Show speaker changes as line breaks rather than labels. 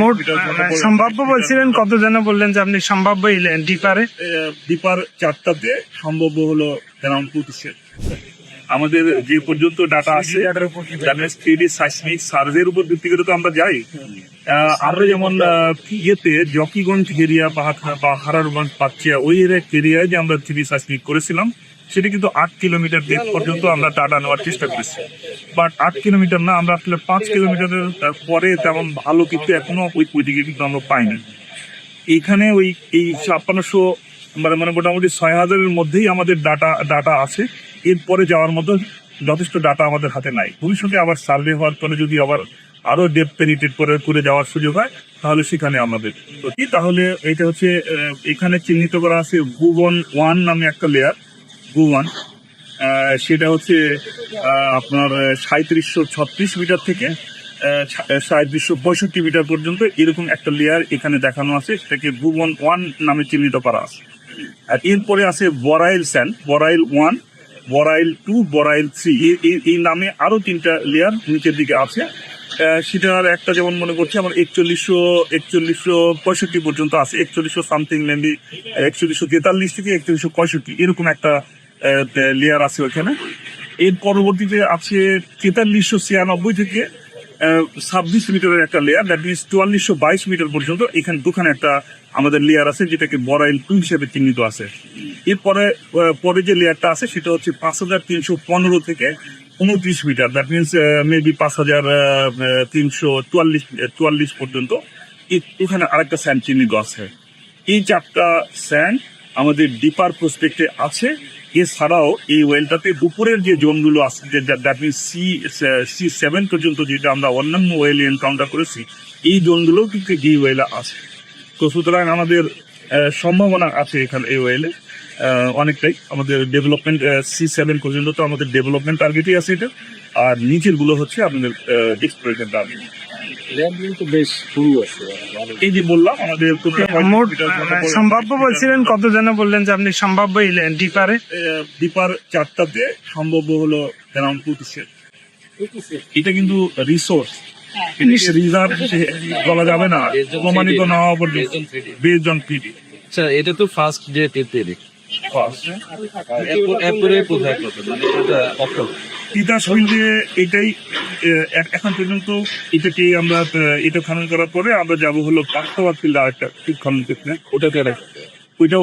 মোট সম্ভাব্য বলছিলেন কত যেন বললেন যে আপনি সম্ভাব্য ডিপারে
ডিপার 4টাতে সম্ভাব্য হলো অ্যারাউন্ড 26। আমাদের যে পর্যন্ত ডাটা আছে থ্রিডি সাইসমিক সার্ভের উপর ভিত্তি করে তো আমরা যাই। আমরা যেমন ইয়েতে জকিগঞ্জ এরিয়া বা হারারগঞ্জ পাচ্ছিয়া ওই এরিয়ায় যে আমরা থ্রিডি সাইসমিক করেছিলাম, সেটা কিন্তু 8 কিলোমিটার ডেপ পর্যন্ত আমরা ডাটা নেওয়ার চেষ্টা করেছি। বাট 8 কিলোমিটার না, আমরা আসলে 5 কিলোমিটারের পরে তেমন ভালো কিন্তু এখনো ওইদিকে কিন্তু আমরা পাইনি। এইখানে ওই এই 5600 মানে মোটামুটি 6000-এর মধ্যেই আমাদের ডাটা আছে। এরপরে যাওয়ার মতো যথেষ্ট ডাটা আমাদের হাতে নাই। ভবিষ্যতে আবার সার্ভে হওয়ার পরে যদি আবার আরো ডেপ পেনিট্রেট করে যাওয়ার সুযোগ হয়, তাহলে সেখানে আমাদের তাহলে এটা হচ্ছে এখানে চিহ্নিত করা আছে ভুবন 1 নামে একটা লেয়ার। ভুবন সেটা হচ্ছে আপনার 3736 মিটার থেকে 3765 মিটার পর্যন্ত এরকম একটা লেয়ার এখানে দেখানো আছে, সেটাকে ভুবন 1 নামে চিহ্নিত করা আছে। আর এরপরে আছে বরাইল স্যান্ড, বরাইল 1, বরাইল 2, বরাইল 3, এই নামে আরো 3টা লেয়ার নিচের দিকে আছে। সেটার একটা যেমন মনে করছি আমার 4165 পর্যন্ত আছে, 4100 সামথিং মেবি 4143 থেকে 4165 এরকম একটা লেয়ার আছে ওখানে। এর পরবর্তীতে আছে 4396 থেকে 26 মিটারের একটা লেয়ার, দ্যাট মিনস 4422 মিটার পর্যন্ত এখানে দুখানে একটা আমাদের লেয়ার আছে, যেটাকে বরাইল 2 হিসেবে চিহ্নিত আছে। এরপরে পরে যে লেয়ারটা আছে সেটা হচ্ছে 5315 থেকে 29 মিটার, দ্যাট মিনস মেবি 5344 পর্যন্ত এখানে আরেকটা স্যান্ড চিহ্নিত আছে। এই 4টা স্যান্ড আমাদের ডিপার প্রসপেক্টে আছে। এছাড়াও এই ওয়েলটাতে উপরের যে জোনগুলো আছে, দ্যাট মিনস C7 পর্যন্ত, যেটা আমরা অন্যান্য ওয়েলে এনকাউন্টার করেছি, এই জোনগুলো কিন্তু এই ওয়েলে আছে। তো সুতরাং আমাদের সম্ভাবনা আছে এখানে এই ওয়েলে অনেকটাই। আমাদের ডেভেলপমেন্ট C7 পর্যন্ত তো আমাদের ডেভেলপমেন্ট টার্গেটই আছে এটা, আর নিচের গুলো হচ্ছে আপনাদের এক্সপ্লোরেশন টার্গেট। এই যে বললাম আমাদের
মোট সম্ভাব্য বলছিলেন কত যেন বললেন যে আপনি সম্ভাব্য ডিপারে
ডিপার 4টাতে সম্ভাব্য হলো অ্যারাউন্ড 26। এটা কিন্তু রিসোর্স, রিজার্ভ বলা যাবে না, প্রমাণিত না হওয়া পর্যন্ত বেসড অন পিডি।
আচ্ছা, এটা তো ফার্স্ট ডে টেপে
তিতাস ফিল্ডে এটাই এখন পর্যন্ত। এটাকে আমরা এটা খনন করার পরে আমরা যাবো হলো পাক্তাবাদ ফিল্ডে আরেকটা খনন করতে, ওইটাও